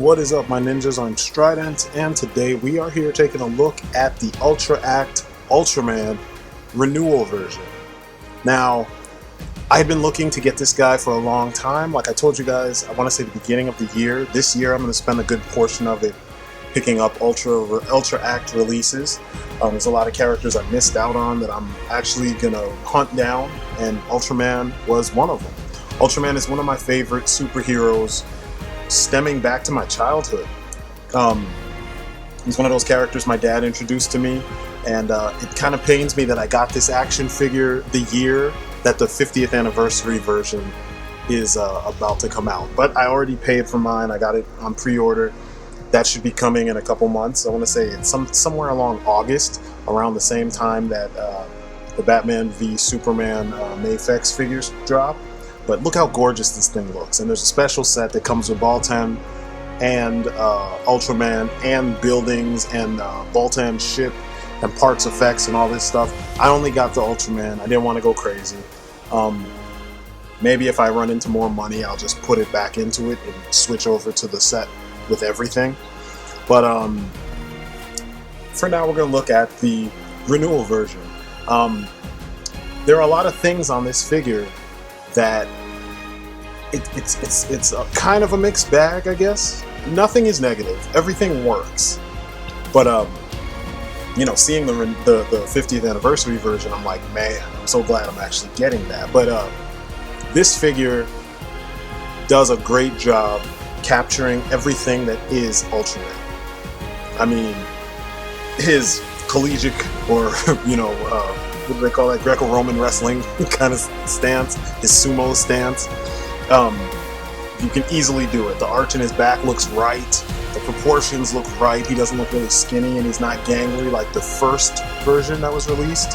What is up, my ninjas? I'm Strident, and today we are here taking a look at the Ultra-act Ultraman Renewal version. Now, I've been looking to get this guy for a long time. Like I told you guys, I want to say the beginning of the year. This year I'm going to spend a good portion of it picking up Ultra-act releases. There's a lot of characters I missed out on that I'm actually going to hunt down, and Ultraman was one of them. Ultraman is one of my favorite superheroes stemming back to my childhood. He's one of those characters my dad introduced to me, and it kind of pains me that I got this action figure the year that the 50th anniversary version is about to come out. But I already paid for mine. I got it on pre-order. That should be coming in a couple months. I want to say it's somewhere along August, around the same time that the Batman v Superman Mayfex figures drop. But look how gorgeous this thing looks. And there's a special set that comes with Baltan and Ultraman and buildings and Baltan's ship and parts effects and all this stuff. I only got the Ultraman. I didn't want to go crazy. Maybe if I run into more money, I'll just put it back into it and switch over to the set with everything. But for now, we're going to look at the Renewal version. There are a lot of things on this figure that it's a kind of a mixed bag, I guess. Nothing is negative. Everything works. But you know, seeing the 50th anniversary version, I'm like, man, I'm so glad I'm actually getting that. But this figure does a great job capturing everything that is Ultraman. I mean, his collegiate, or you know, what do they call that, Greco-Roman wrestling kind of stance, his sumo stance. You can easily do it. The arch in his back looks right. The proportions look right. He doesn't look really skinny, and he's not gangly like the first version that was released.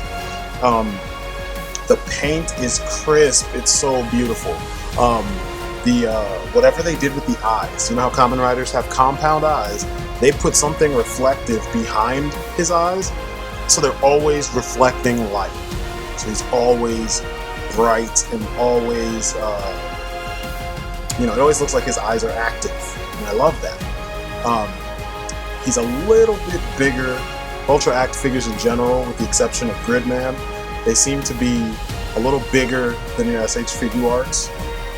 The paint is crisp. It's so beautiful. Whatever they did with the eyes, you know how Kamen Riders have compound eyes? They put something reflective behind his eyes, so they're always reflecting light. So he's always bright and always, you know, it always looks like his eyes are active, and I love that. He's a little bit bigger. Ultra-act figures in general, with the exception of Gridman, they seem to be a little bigger than your SH Figuarts.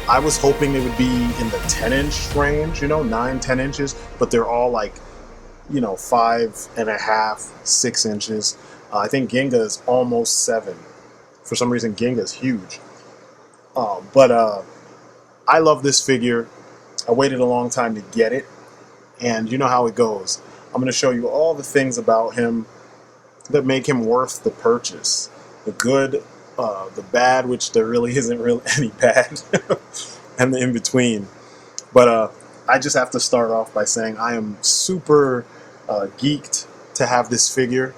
I was hoping they would be in the 10-inch range, you know, 9-10 inches, but they're all like, you know, 5.5, 6 inches. I think Ginga is almost 7. For some reason, Ginga is huge. But I love this figure. I waited a long time to get it, and you know how it goes. I'm going to show you all the things about him that make him worth the purchase. The good, the bad, which there really isn't really any bad, and the in-between. But I just have to start off by saying I am super geeked to have this figure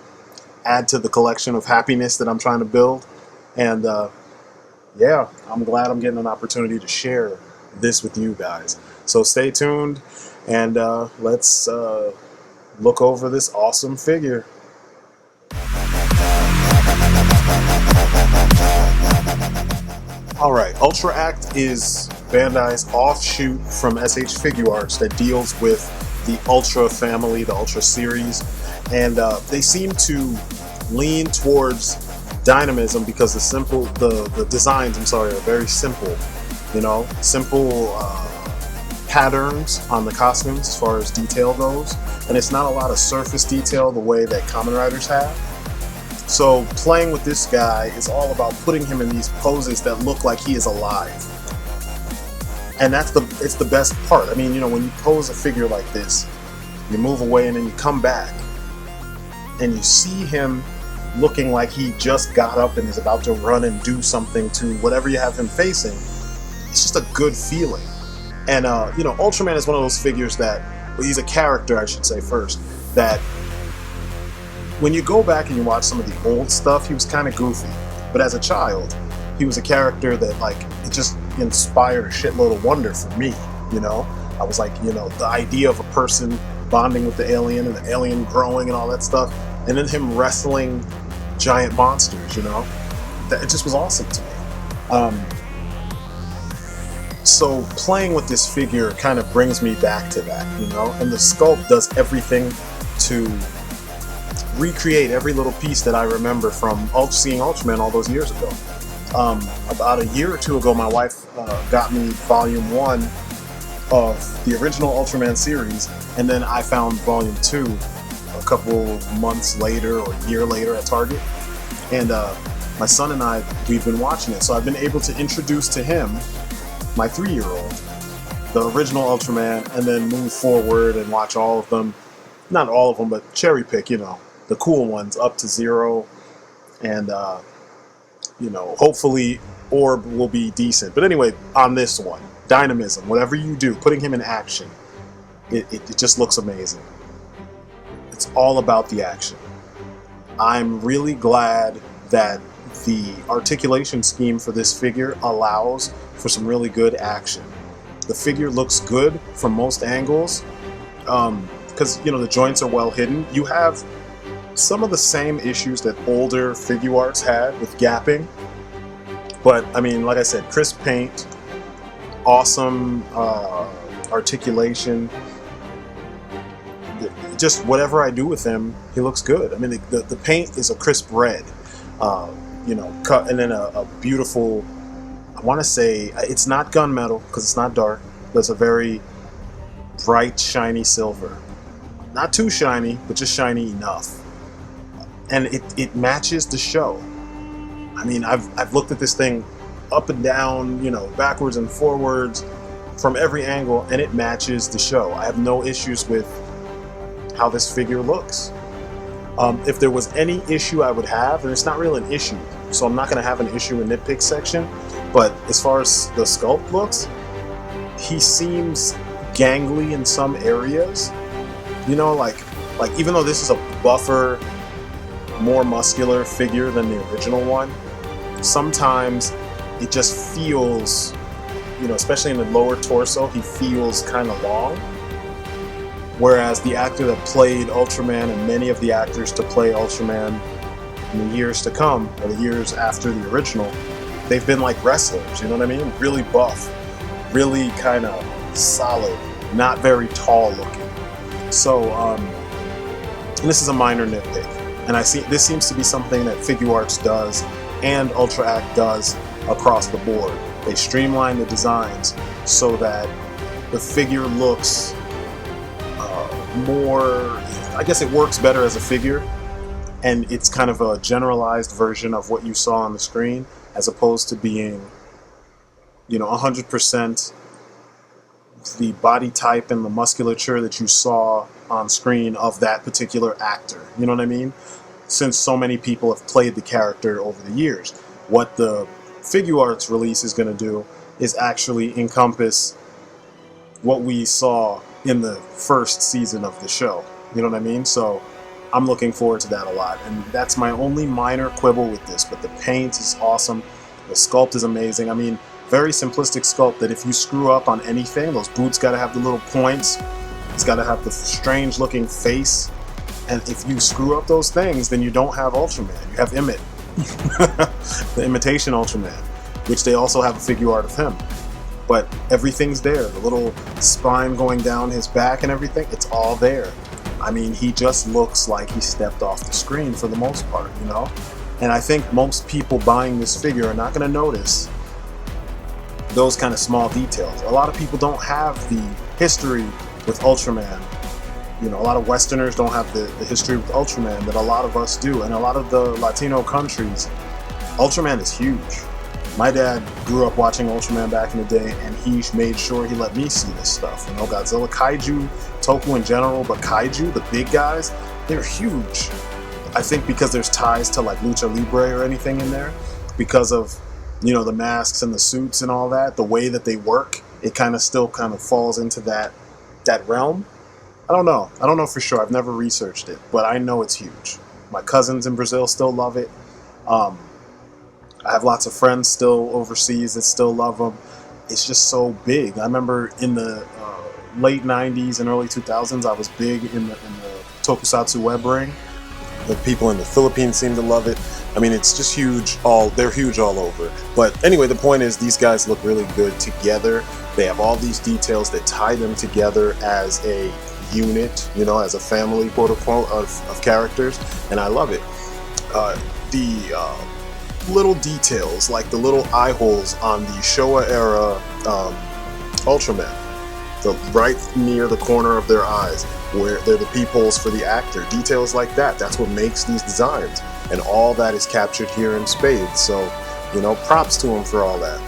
add to the collection of happiness that I'm trying to build. And yeah, I'm glad I'm getting an opportunity to share this with you guys. So stay tuned, and let's look over this awesome figure. Alright, Ultra-act is Bandai's offshoot from SH Figuarts that deals with the Ultra family, the Ultra series, and they seem to lean towards dynamism because the designs, I'm sorry, are very simple. You know, simple patterns on the costumes as far as detail goes, and it's not a lot of surface detail the way that Kamen Riders have. So playing with this guy is all about putting him in these poses that look like he is alive. And it's the best part. I mean, you know, when you pose a figure like this, you move away and then you come back and you see him looking like he just got up and is about to run and do something to whatever you have him facing. It's just a good feeling. And you know, Ultraman is one of those figures that, well, he's a character, I should say first, that when you go back and you watch some of the old stuff, he was kind of goofy. But as a child, he was a character that, like, it just inspired a shitload of wonder for me, you know? I was like, you know, the idea of a person bonding with the alien and the alien growing and all that stuff, and then him wrestling giant monsters, you know? It just was awesome to me. So playing with this figure kind of brings me back to that, you know, and the sculpt does everything to recreate every little piece that I remember from seeing Ultraman all those years ago. About a year or two ago, my wife got me volume 1 of the original Ultraman series, and then I found volume 2 a couple months later or a year later at Target. And my son and I, we've been watching it, so I've been able to introduce to him, my 3-year-old, the original Ultraman, and then move forward and watch all of them. Not all of them, but cherry pick, you know, the cool ones up to Zero, and you know, hopefully Orb will be decent. But anyway, on this one, dynamism, whatever you do, putting him in action, it just looks amazing. It's all about the action. I'm really glad that the articulation scheme for this figure allows for some really good action. The figure looks good from most angles because, you know, the joints are well hidden. You have some of the same issues that older figure arts had with gapping, but I mean, like I said, crisp paint, awesome articulation. Just whatever I do with him, he looks good. I mean, the paint is a crisp red, you know, cut, and then a beautiful, I want to say, it's not gunmetal because it's not dark, but it's a very bright, shiny silver. Not too shiny, but just shiny enough. And it matches the show. I mean, I've looked at this thing up and down, you know, backwards and forwards, from every angle, and it matches the show. I have no issues with how this figure looks. If there was any issue I would have, and it's not really an issue, so I'm not going to have an issue in nitpick section, but as far as the sculpt looks, he seems gangly in some areas. You know, like even though this is a buffer, more muscular figure than the original one, sometimes it just feels, you know, especially in the lower torso, he feels kind of long. Whereas the actor that played Ultraman, and many of the actors to play Ultraman in the years to come, or the years after the original, they've been like wrestlers, you know what I mean? Really buff, really kind of solid, not very tall looking. So, and this is a minor nitpick, and I see this seems to be something that Figure Arts does and Ultra-act does across the board. They streamline the designs so that the figure looks more, I guess it works better as a figure, and it's kind of a generalized version of what you saw on the screen, as opposed to being, you know, 100% the body type and the musculature that you saw on screen of that particular actor. You know what I mean? Since so many people have played the character over the years, what the Figure Arts release is going to do is actually encompass what we saw in the first season of the show. You know what I mean? So I'm looking forward to that a lot, and that's my only minor quibble with this. But the paint is awesome, the sculpt is amazing. I mean, very simplistic sculpt that if you screw up on anything, those boots got to have the little points, it's got to have the strange looking face, and if you screw up those things, then you don't have Ultraman, you have Emmett. The imitation Ultraman, which they also have a figure art of him. But everything's there, the little spine going down his back and everything, it's all there. I mean, he just looks like he stepped off the screen for the most part, you know? And I think most people buying this figure are not going to notice those kind of small details. A lot of people don't have the history with Ultraman. You know, a lot of Westerners don't have the history with Ultraman that a lot of us do. And a lot of the Latino countries, Ultraman is huge. My dad grew up watching Ultraman back in the day, and he made sure he let me see this stuff. You know, Godzilla, Kaiju, Toku in general, but Kaiju, the big guys, they're huge. I think because there's ties to like Lucha Libre or anything in there, because of, you know, the masks and the suits and all that, the way that they work, it kind of still kind of falls into that realm. I don't know for sure. I've never researched it, but I know it's huge. My cousins in Brazil still love it. I have lots of friends still overseas that still love them. It's just so big. I remember in the late 90s and early 2000s, I was big in the tokusatsu web ring. The people in the Philippines seem to love it. I mean, it's just huge. They're huge all over. But anyway, the point is, these guys look really good together. They have all these details that tie them together as a unit, you know, as a family, quote unquote, of characters, and I love it. The little details, like the little eye holes on the Showa era Ultraman, right near the corner of their eyes, where they're the peepholes for the actor. Details like that, that's what makes these designs. And all that is captured here in spades. So, you know, props to him for all that.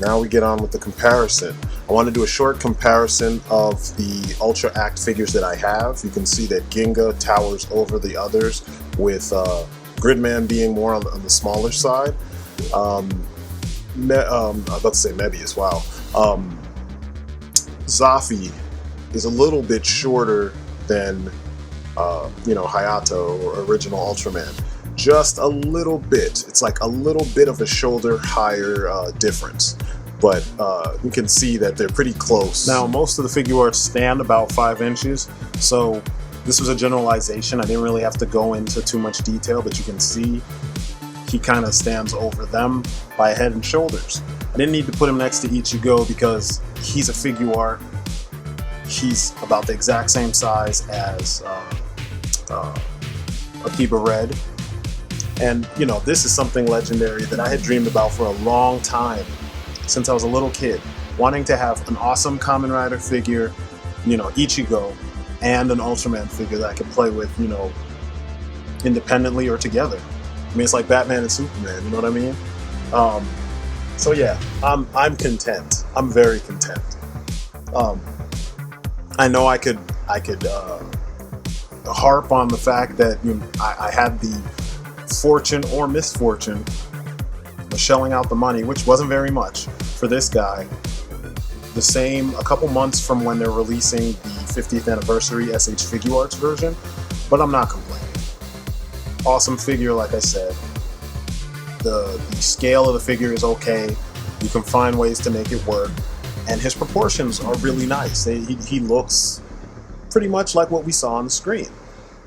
Now we get on with the comparison. I want to do a short comparison of the Ultra-act figures that I have. You can see that Ginga towers over the others, with Gridman being more on the smaller side. I was about to say Mebius, wow. Zafi is a little bit shorter than you know, Hayato or original Ultraman. Just a little bit. It's like a little bit of a shoulder higher difference. But you can see that they're pretty close. Now, most of the figure arts stand about 5 inches, so this was a generalization. I didn't really have to go into too much detail, but you can see he kind of stands over them by a head and shoulders. I didn't need to put him next to Ichigo because he's a figure art. He's about the exact same size as Akiba Red. And, you know, this is something legendary that I had dreamed about for a long time, since I was a little kid, wanting to have an awesome Kamen Rider figure, you know, Ichigo, and an Ultraman figure that I could play with, you know, independently or together. I mean, it's like Batman and Superman, you know what I mean? So yeah, I'm content. I'm very content. I know I could harp on the fact that, you know, I had the fortune or misfortune of shelling out the money, which wasn't very much, for this guy. The same, a couple months from when they're releasing the 50th anniversary SH Figure Arts version, but I'm not complaining. Awesome figure, like I said. The scale of the figure is okay. You can find ways to make it work, and his proportions are really nice. He looks pretty much like what we saw on the screen.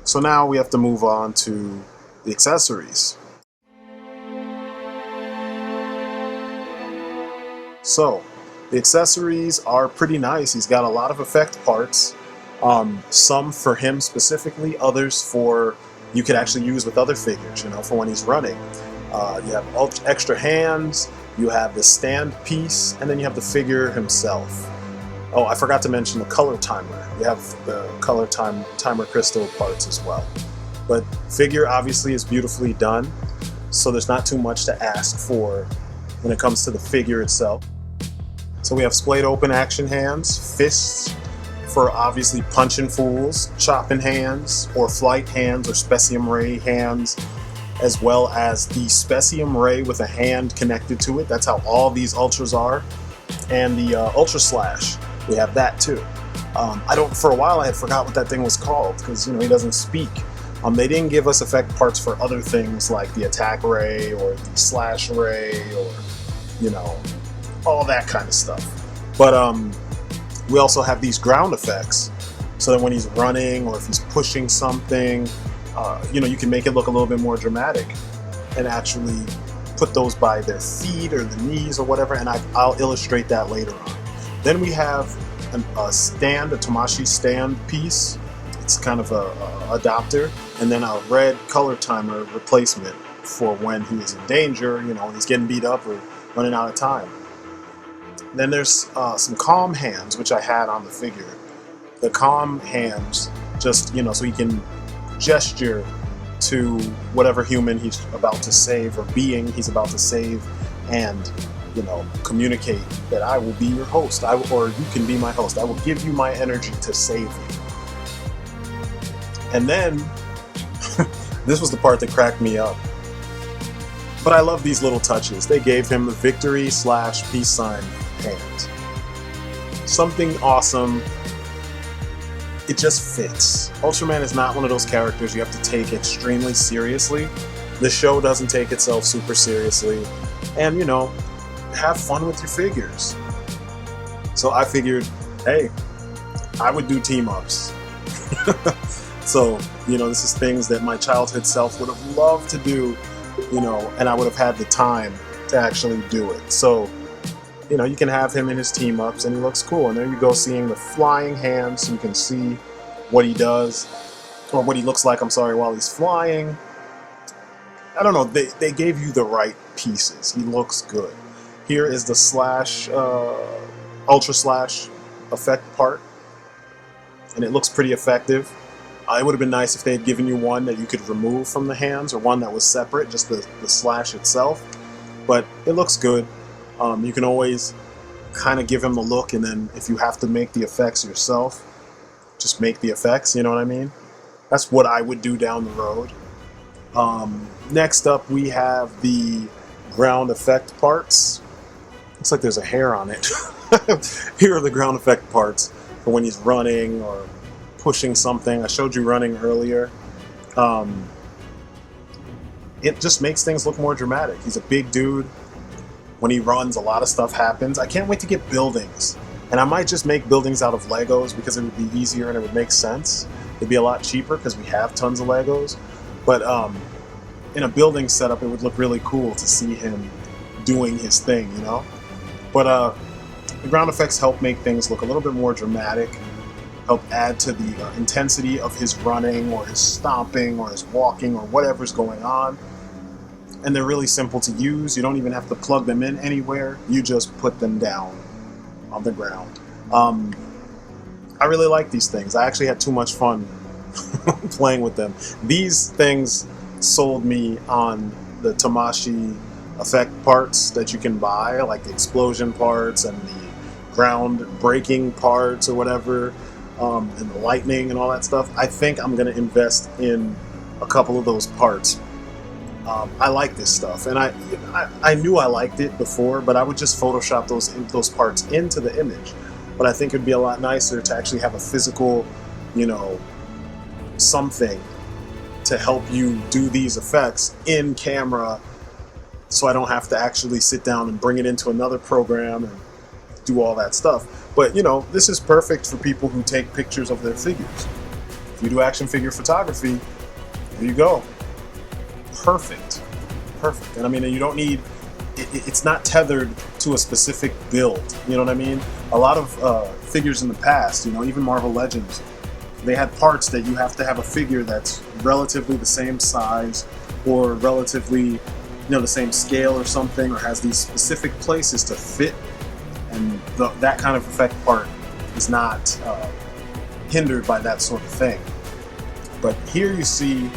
So now we have to move on to the accessories. So the accessories are pretty nice. He's got a lot of effect parts, some for him specifically, others for you could actually use with other figures, you know, for when he's running. You have extra hands, you have the stand piece, and then you have the figure himself. Oh, I forgot to mention the color timer. You have the color timer crystal parts as well. But figure obviously is beautifully done, so there's not too much to ask for when it comes to the figure itself. So we have splayed open action hands, fists for obviously punching fools, chopping hands, or flight hands, or Specium Ray hands, as well as the Specium Ray with a hand connected to it. That's how all these Ultras are. And the Ultra Slash, we have that too. For a while I had forgot what that thing was called, because, you know, he doesn't speak. They didn't give us effect parts for other things like the Attack Ray or the Slash Ray or, you know, all that kind of stuff. But we also have these ground effects, so that when he's running or if he's pushing something, you know, you can make it look a little bit more dramatic and actually put those by their feet or the knees or whatever, and I'll illustrate that later on. Then we have a stand, a Tomashi stand piece. It's kind of a adapter, and then a red color timer replacement for when he is in danger, you know, when he's getting beat up or running out of time. Then there's some calm hands, which I had on the figure. The calm hands, just, you know, so he can gesture to whatever human he's about to save or being he's about to save, and, you know, communicate that I will be your host, or you can be my host. I will give you my energy to save you. And then, this was the part that cracked me up. But I love these little touches. They gave him the victory / peace sign hand. Something awesome. It just fits. Ultraman is not one of those characters you have to take extremely seriously. The show doesn't take itself super seriously. And, you know, have fun with your figures. So I figured, hey, I would do team-ups. So, this is things that my childhood self would have loved to do, and I would have had the time to actually do it. So, you can have him in his team ups and he looks cool. And there you go, seeing the flying hands, so you can see what he does, or what he looks like, I'm sorry, while he's flying. I don't know, they gave you the right pieces. He looks good. Here is the slash, ultra slash effect part, and it looks pretty effective. It would have been nice if they had given you one that you could remove from the hands, or one that was separate, just the slash itself. But it looks good. You can always kind of give him the look, and then if you have to make the effects yourself, just make the effects, you know what I mean? That's what I would do down the road. Next up, we have the ground effect parts. Looks like there's a hair on it. Here are the ground effect parts for when he's running or pushing something. I showed you running earlier. It just makes things look more dramatic. He's a big dude. When he runs, a lot of stuff happens. I can't wait to get buildings. And I might just make buildings out of Legos because it would be easier and it would make sense. It'd be a lot cheaper because we have tons of Legos. But in a building setup, it would look really cool to see him doing his thing, But the ground effects help make things look a little bit more dramatic, help add to the intensity of his running or his stomping or his walking or whatever's going on. And they're really simple to use. You don't even have to plug them in anywhere. You just put them down on the ground. I really like these things. I actually had too much fun playing with them. These things sold me on the Tamashii effect parts that you can buy, like the explosion parts and the ground breaking parts or whatever, and the lightning and all that stuff. I think I'm going to invest in a couple of those parts. I like this stuff, and I knew I liked it before, but I would just Photoshop those parts into the image. But I think it'd be a lot nicer to actually have a physical, something to help you do these effects in camera, so I don't have to actually sit down and bring it into another program and do all that stuff. But this is perfect for people who take pictures of their figures. If you do action figure photography, there you go. Perfect. And I mean, you don't need it's not tethered to a specific build, you know what I mean? A lot of figures in the past, even Marvel Legends, they had parts that you have to have a figure that's relatively the same size or relatively the same scale or something, or has these specific places to fit, and that kind of effect part is not hindered by that sort of thing. But here you see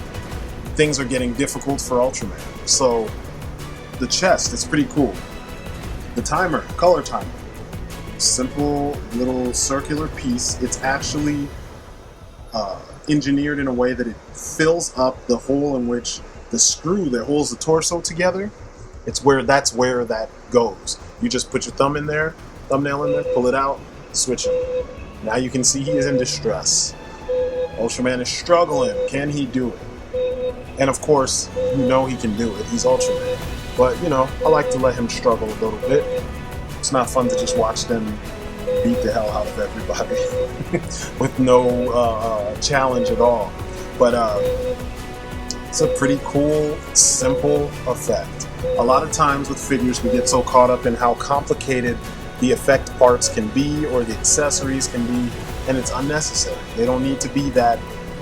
things are getting difficult for Ultraman. So the chest, it's pretty cool. The timer, color timer, simple little circular piece. It's actually engineered in a way that it fills up the hole in which the screw that holds the torso together. That's where that goes. You just put your thumbnail in there, pull it out, switch it. Now you can see he is in distress. Ultraman is struggling. Can he do it? And of course, he can do it. He's Ultraman. But, I like to let him struggle a little bit. It's not fun to just watch them beat the hell out of everybody with no challenge at all. But it's a pretty cool, simple effect. A lot of times with figures, we get so caught up in how complicated the effect parts can be or the accessories can be, and it's unnecessary. They don't need to be that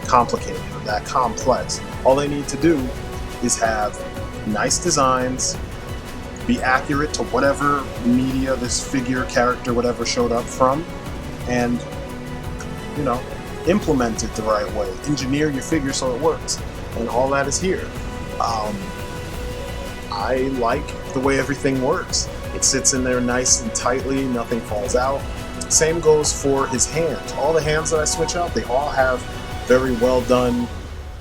complicated or that complex. All they need to do is have nice designs, be accurate to whatever media this figure, character, whatever showed up from, and implement it the right way. Engineer your figure so it works, and all that is here. I like the way everything works. It sits in there nice and tightly, nothing falls out. Same goes for his hands. All the hands that I switch out, they all have very well done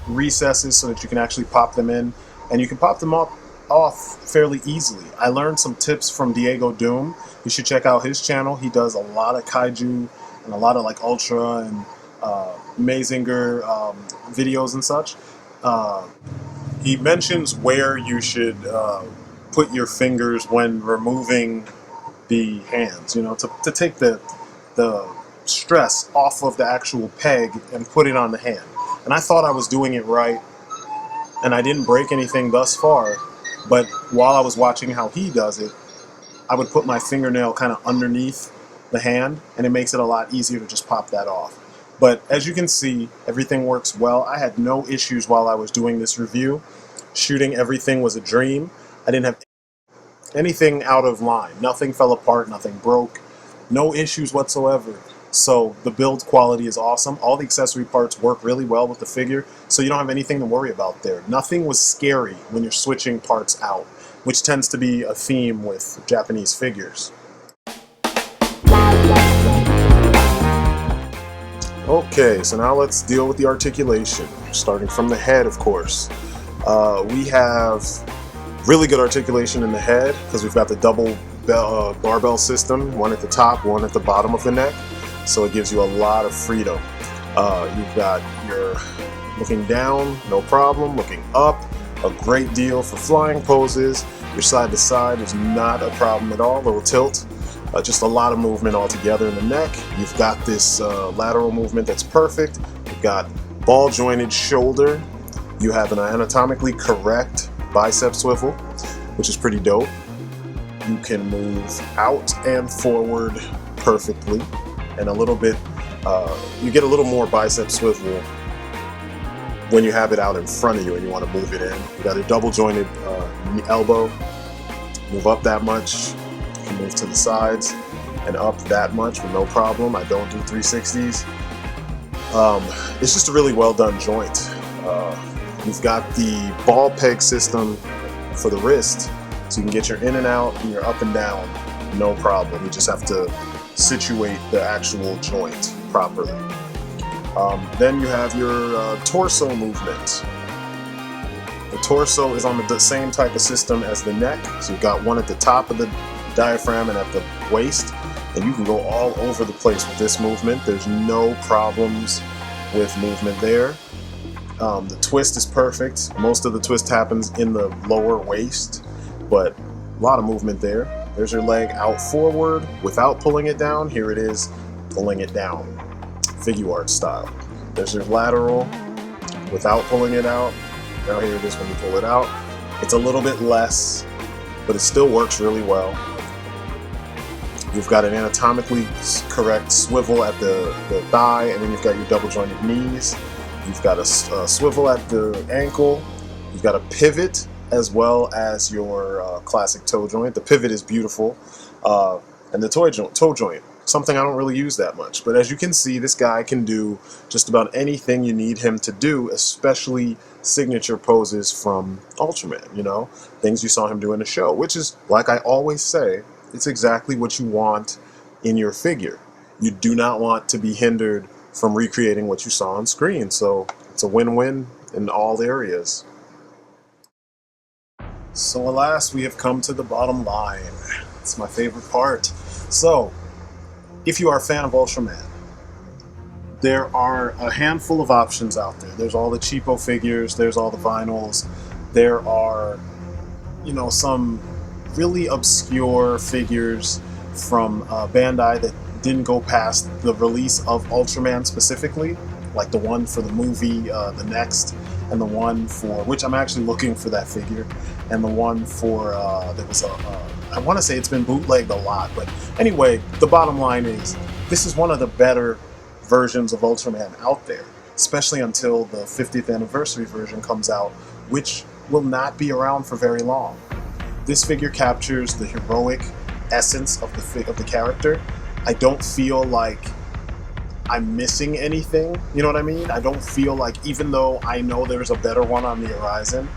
recesses so that you can actually pop them in, and you can pop them off fairly easily. I learned some tips from Diego Doom. You should check out his channel. He does a lot of kaiju and a lot of like Ultra and Mazinger videos and such. He mentions where you should put your fingers when removing the hands, to take the stress off of the actual peg and put it on the hand. And I thought I was doing it right, and I didn't break anything thus far. But while I was watching how he does it, I would put my fingernail kind of underneath the hand, and it makes it a lot easier to just pop that off. But as you can see, everything works well. I had no issues while I was doing this review. Shooting everything was a dream. I didn't have anything out of line. Nothing fell apart, nothing broke, no issues whatsoever. So the build quality is awesome. All the accessory parts work really well with the figure, so you don't have anything to worry about there. Nothing was scary when you're switching parts out, which tends to be a theme with Japanese figures. Okay, so now let's deal with the articulation, starting from the head, of course. We have really good articulation in the head because we've got the double barbell system, one at the top, one at the bottom of the neck, so it gives you a lot of freedom. You've got your looking down, no problem, looking up, a great deal for flying poses. Your side to side is not a problem at all, little tilt. Just a lot of movement altogether in the neck. You've got this lateral movement that's perfect. You've got ball jointed shoulder. You have an anatomically correct bicep swivel, which is pretty dope. You can move out and forward perfectly, and a little bit, you get a little more bicep swivel when you have it out in front of you and you want to move it in. You got a double jointed elbow, move up that much. You can move to the sides and up that much with no problem. I don't do 360s. It's just a really well done joint. You've got the ball peg system for the wrist, so you can get your in and out and your up and down, no problem. You just have to situate the actual joint properly. Then you have your torso movement. The torso is on the same type of system as the neck, so you've got one at the top of the diaphragm and at the waist, and you can go all over the place with this movement. There's no problems with movement there. The twist is perfect. Most of the twist happens in the lower waist, but a lot of movement there. There's your leg out forward without pulling it down. Here it is, pulling it down, figure art style. There's your lateral without pulling it out. Now here it is when you pull it out. It's a little bit less, but it still works really well. You've got an anatomically correct swivel at the thigh, and then you've got your double jointed knees. You've got a swivel at the ankle. You've got a pivot as well as your classic toe joint. The pivot is beautiful. And the toe joint, something I don't really use that much. But as you can see, this guy can do just about anything you need him to do, especially signature poses from Ultraman, you know, things you saw him do in the show, which is, like I always say, it's exactly what you want in your figure. You do not want to be hindered from recreating what you saw on screen, so it's a win-win in all areas. So alas, we have come to the bottom line. It's my favorite part. So, if you are a fan of Ultraman, there are a handful of options out there. There's all the cheapo figures, there's all the vinyls, there are, you know, some really obscure figures from Bandai that didn't go past the release of Ultraman specifically, like the one for the movie, the next, and the one for, which I'm actually looking for that figure, and the one for, there was I want to say it's been bootlegged a lot, but anyway, the bottom line is, this is one of the better versions of Ultraman out there, especially until the 50th anniversary version comes out, which will not be around for very long. This figure captures the heroic essence of the character. I don't feel like I'm missing anything, you know what I mean? I don't feel like, even though I know there's a better one on the horizon,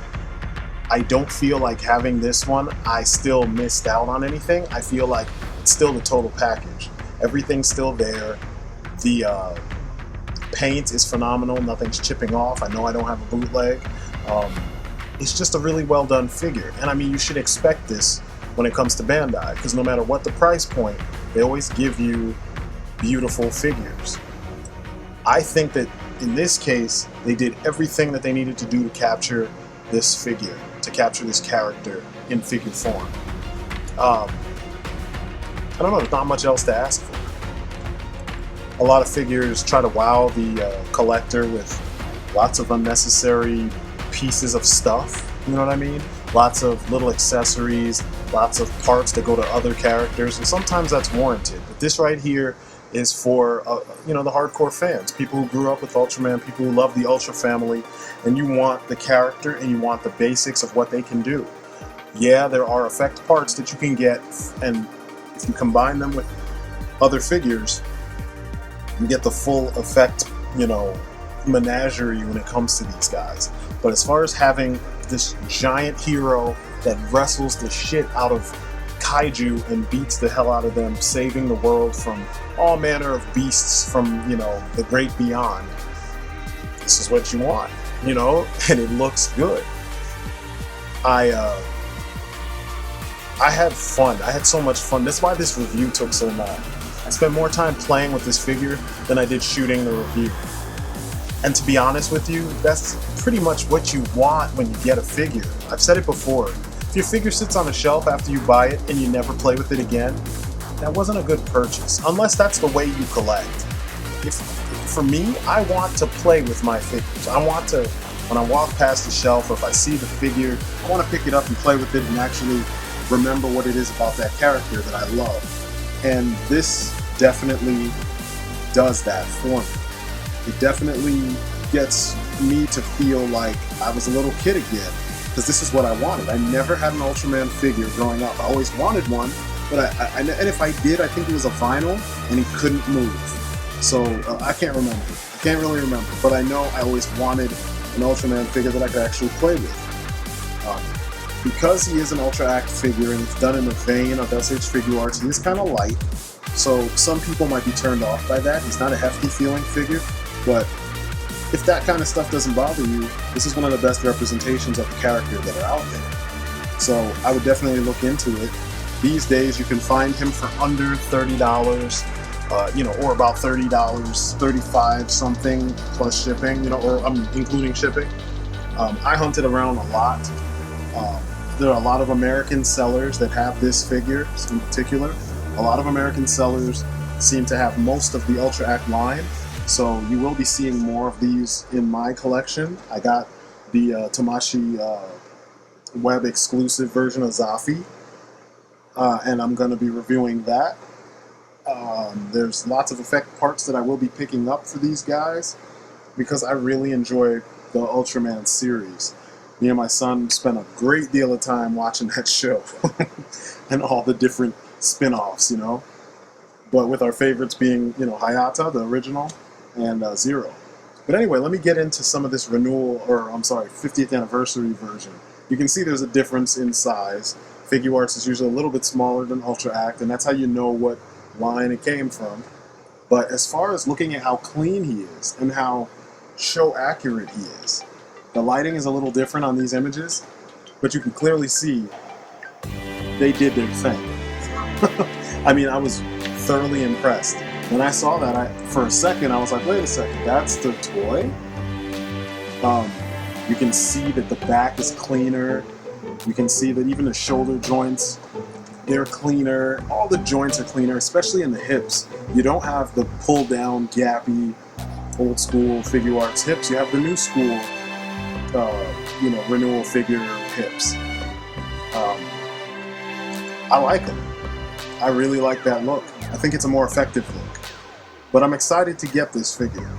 I don't feel like having this one, I still missed out on anything. I feel like it's still the total package. Everything's still there. The paint is phenomenal. Nothing's chipping off. I know I don't have a bootleg. It's just a really well done figure. And I mean, you should expect this when it comes to Bandai, because no matter what the price point, they always give you beautiful figures. I think that in this case, they did everything that they needed to do to capture this figure, to capture this character in figure form. I don't know, there's not much else to ask for. A lot of figures try to wow the collector with lots of unnecessary pieces of stuff, you know what I mean? Lots of little accessories, lots of parts that go to other characters, and sometimes that's warranted. But this right here is for you know, the hardcore fans, people who grew up with Ultraman, people who love the Ultra family, and you want the character and you want the basics of what they can do. Yeah, there are effect parts that you can get, and if you combine them with other figures, you get the full effect, you know, menagerie when it comes to these guys. But as far as having this giant hero that wrestles the shit out of kaiju and beats the hell out of them, saving the world from all manner of beasts from, you know, the great beyond, this is what you want, you know, and it looks good. I had fun. I had so much fun. That's why this review took so long. I spent more time playing with this figure than I did shooting the review. And to be honest with you, that's pretty much what you want when you get a figure. I've said it before. If your figure sits on a shelf after you buy it and you never play with it again, that wasn't a good purchase, unless that's the way you collect. For me, I want to play with my figures. I want to, when I walk past the shelf or if I see the figure, I want to pick it up and play with it and actually remember what it is about that character that I love. And this definitely does that for me. It definitely gets me to feel like I was a little kid again, because this is what I wanted. I never had an Ultraman figure growing up. I always wanted one, but and if I did, I think it was a vinyl and he couldn't move. So I can't remember. I can't really remember, but I know I always wanted an Ultraman figure that I could actually play with. Because he is an Ultra-act figure and it's done in the vein of SH Figure Arts, he is kind of light, so some people might be turned off by that. He's not a hefty feeling figure, but if that kind of stuff doesn't bother you, this is one of the best representations of the character that are out there. So I would definitely look into it. These days you can find him for under $30, you know, or about $30, $35 something plus shipping, you know, or including shipping. I hunted around a lot. There are a lot of American sellers that have this figure in particular. A lot of American sellers seem to have most of the Ultra-act line, so you will be seeing more of these in my collection. I got the Tamashii web exclusive version of Zafi, and I'm going to be reviewing that. There's lots of effect parts that I will be picking up for these guys because I really enjoy the Ultraman series. Me and my son spent a great deal of time watching that show and all the different spin-offs, you know. But with our favorites being, you know, Hayata, the original, and Zero. But anyway, let me get into some of this Renewal, or I'm sorry, 50th anniversary version. You can see there's a difference in size. Figure Arts is usually a little bit smaller than Ultra-act, and that's how you know what line it came from. But as far as looking at how clean he is and how show accurate he is, the lighting is a little different on these images, but you can clearly see they did their thing. I mean, I was thoroughly impressed. When I saw that, for a second, I was like, wait a second, that's the toy? You can see that the back is cleaner. You can see that even the shoulder joints, they're cleaner. All the joints are cleaner, especially in the hips. You don't have the pull-down, gappy, old-school Figure Arts hips. You have the new school you know, Renewal figure hips. I like them. I really like that look. I think it's a more effective look. But I'm excited to get this figure.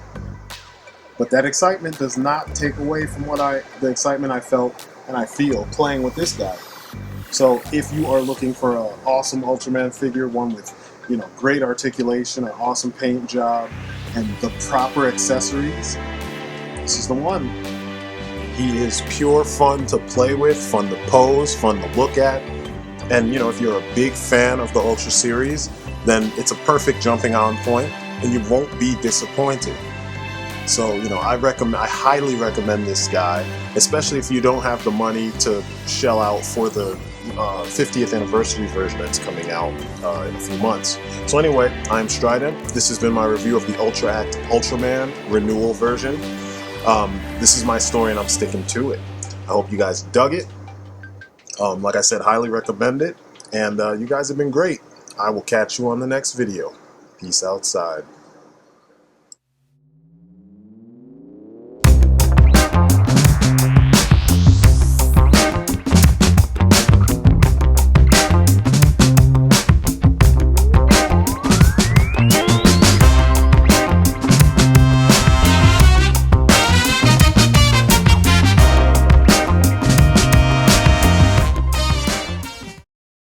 But that excitement does not take away from the excitement I felt and I feel playing with this guy. So if you are looking for an awesome Ultraman figure, one with, you know, great articulation, an awesome paint job, and the proper accessories, this is the one. He is pure fun to play with, fun to pose, fun to look at. And, you know, if you're a big fan of the Ultra series, then it's a perfect jumping on point and you won't be disappointed. So, you know, I highly recommend this guy, especially if you don't have the money to shell out for the 50th anniversary version that's coming out in a few months. So anyway, I'm STRYDENT. This has been my review of the Ultra-act Ultraman Renewal version. This is my story and I'm sticking to it. I hope you guys dug it. Like I said, highly recommend it. And you guys have been great. I will catch you on the next video. Peace outside.